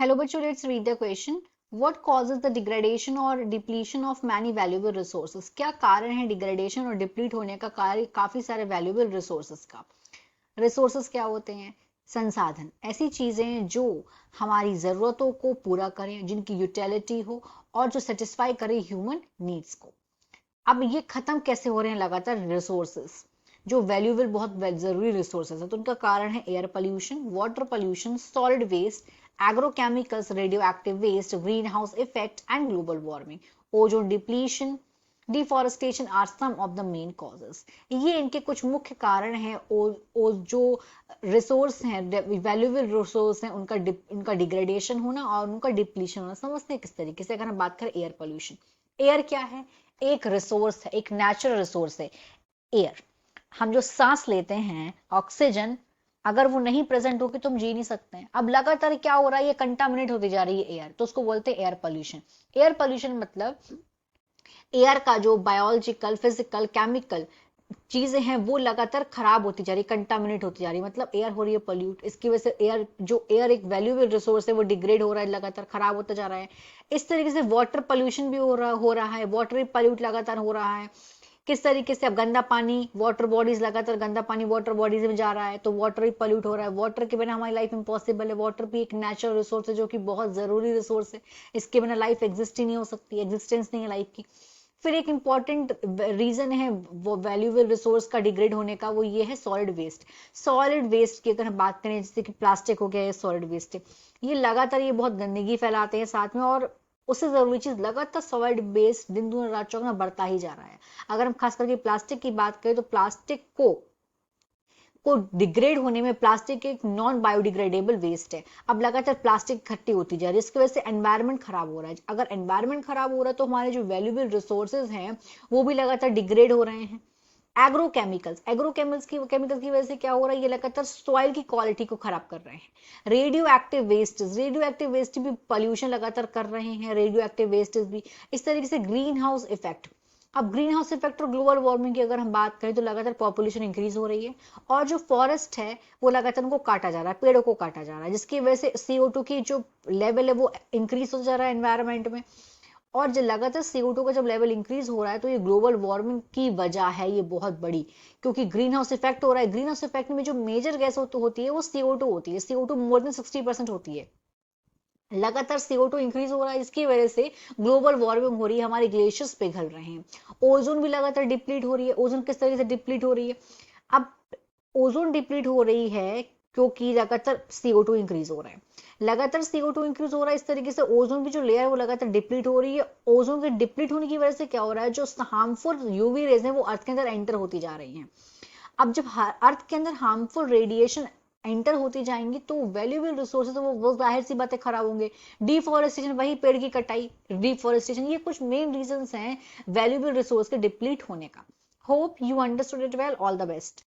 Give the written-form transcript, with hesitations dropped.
Hello बच्चों, let's read the question. What causes the degradation or depletion of many valuable resources? क्या कारण है degradation और deplete होने का काफी सारे वैल्यूएबल रिसोर्सेज का? रिसोर्सेज क्या होते हैं? संसाधन, ऐसी चीजें जो हमारी जरूरतों को पूरा करें, जिनकी यूटिलिटी हो और जो सेटिस्फाई करे ह्यूमन नीड्स को। अब ये खत्म कैसे हो रहे हैं लगातार? रिसोर्सेज जो वैल्यूएबल बहुत जरूरी रिसोर्सेज है, तो उनका कारण है air pollution, water pollution, solid waste, agrochemicals, radioactive waste, greenhouse effect and global warming, ozone depletion, deforestation are some of the main causes. ये इनके कुछ मुख्य कारण हैं। जो रिसोर्स हैं, वैल्यूएबल रिसोर्स हैं, उनका डिग्रेडेशन होना और उनका डिप्लीशन होना। समझते हैं किस तरीके से? अगर हम बात करें एयर पोल्यूशन, एयर क्या है? एक रिसोर्स है, एक नेचुरल रिसोर्स है एयर। हम जो सांस लेते हैं, ऑक्सीजन, अगर वो नहीं प्रेजेंट होगी तो हम जी नहीं सकते हैं। अब लगातार क्या हो रहा है? ये कंटामिनेट होती जा रही है एयर, तो उसको बोलते हैं एयर पोल्यूशन। एयर पोल्यूशन मतलब एयर का जो बायोलॉजिकल, फिजिकल, केमिकल चीजें हैं वो लगातार खराब होती जा रही, कंटामिनेट होती जा रही, मतलब एयर हो रही है पोल्यूट। इसकी वजह से एयर एक वैल्यूएबल रिसोर्स है, वो डिग्रेड हो रहा है, लगातार खराब होता जा रहा है। इस तरीके से वाटर पोल्यूशन भी हो रहा है, वाटर पॉल्यूट लगातार हो रहा है। किस तरीके से? अब गंदा पानी, वाटर बॉडीज, लगातार गंदा पानी वाटर बॉडीज में जा रहा है, तो वाटर ही पॉल्यूट हो रहा है। वाटर के बिना हमारी लाइफ इम्पॉसिबल है। वाटर भी एक नेचुरल रिसोर्स है जो कि बहुत जरूरी रिसोर्स है। इसके बिना लाइफ एग्जिस्ट ही नहीं हो सकती, एग्जिस्टेंस नहीं है लाइफ की। फिर एक इंपॉर्टेंट रीजन है वो वैल्यूएबल रिसोर्स का डिग्रेड होने का, वो ये है सॉलिड वेस्ट। सॉलिड वेस्ट की अगर हम बात करें, जैसे कि प्लास्टिक हो गया, ये सॉलिड वेस्ट है। ये लगातार ये बहुत गंदगी फैलाते हैं साथ में, और उससे जरूरी चीज लगातार सॉलिड वेस्ट दिन दूना रात चौगुना बढ़ता ही जा रहा है। अगर हम खास करके प्लास्टिक की बात करें तो प्लास्टिक को डिग्रेड होने में, प्लास्टिक एक नॉन बायोडिग्रेडेबल वेस्ट है। अब लगातार प्लास्टिक इकट्ठी होती जा रही है, इसकी वजह से एनवायरमेंट खराब हो रहा है। अगर एनवायरमेंट खराब हो रहा है तो हमारे जो वैल्यूएबल रिसोर्सेज हैं वो भी लगातार डिग्रेड हो रहे हैं। एग्रोकेमिकल्स की वजह से क्या हो रहा है? ये लगातार सॉइल की क्वालिटी को खराब कर रहे हैं। रेडियो एक्टिव वेस्ट भी पॉल्यूशन लगातार कर रहे हैं, रेडियो एक्टिव वेस्ट भी। इस तरीके से ग्रीन हाउस इफेक्ट। अब ग्रीन हाउस इफेक्ट और ग्लोबल वार्मिंग की अगर हम बात करें तो लगातार पॉपुलेशन इंक्रीज हो रही है, और जो फॉरेस्ट है वो लगातार उनको काटा जा रहा है, पेड़ों को काटा जा रहा है, जिसकी वजह से CO2 की जो लेवल है वो इंक्रीज हो जा रहा है एनवायरमेंट में। और जो लगातार CO2 का जब लेवल इंक्रीज हो रहा है तो ये ग्लोबल वार्मिंग की वजह है, ये बहुत बड़ी, क्योंकि ग्रीन हाउस इफेक्ट हो रहा है। ग्रीन हाउस इफेक्ट में जो मेजर गैस होती है वो CO2 होती है। CO2 मोर देन 60% होती है। लगातार CO2 इंक्रीज हो रहा है, इसकी वजह से ग्लोबल वार्मिंग हो रही है, हमारे ग्लेशियर्स पिघल रहे हैं। ओजोन भी लगातार डिप्लीट हो रही है। ओजोन किस तरीके से डिप्लीट हो रही है? अब ओजोन डिप्लीट हो रही है क्योंकि लगातार CO2 इंक्रीज हो रहा है। लगातार CO2 इंक्रीज हो रहा है, इस तरीके से ओजोन की जो लेयर है वो लगातार डिप्लीट हो रही है। ओजोन के डिप्लीट होने की वजह से क्या हो रहा है? जो हार्मफुल UV रेज है वो अर्थ के अंदर एंटर होती जा रही हैं। अब जब अर्थ के अंदर हार्मफुल रेडिएशन एंटर होती जाएंगी तो वैल्यूएबल रिसोर्सेज वो जाहिर सी बातें खराब होंगे। डिफॉरेस्टेशन, वही पेड़ की कटाई, डिफॉरेस्टेशन, ये कुछ मेन रीजंस हैं वैल्यूएबल रिसोर्स के डिप्लीट होने का। Hope you understood it well. All the best.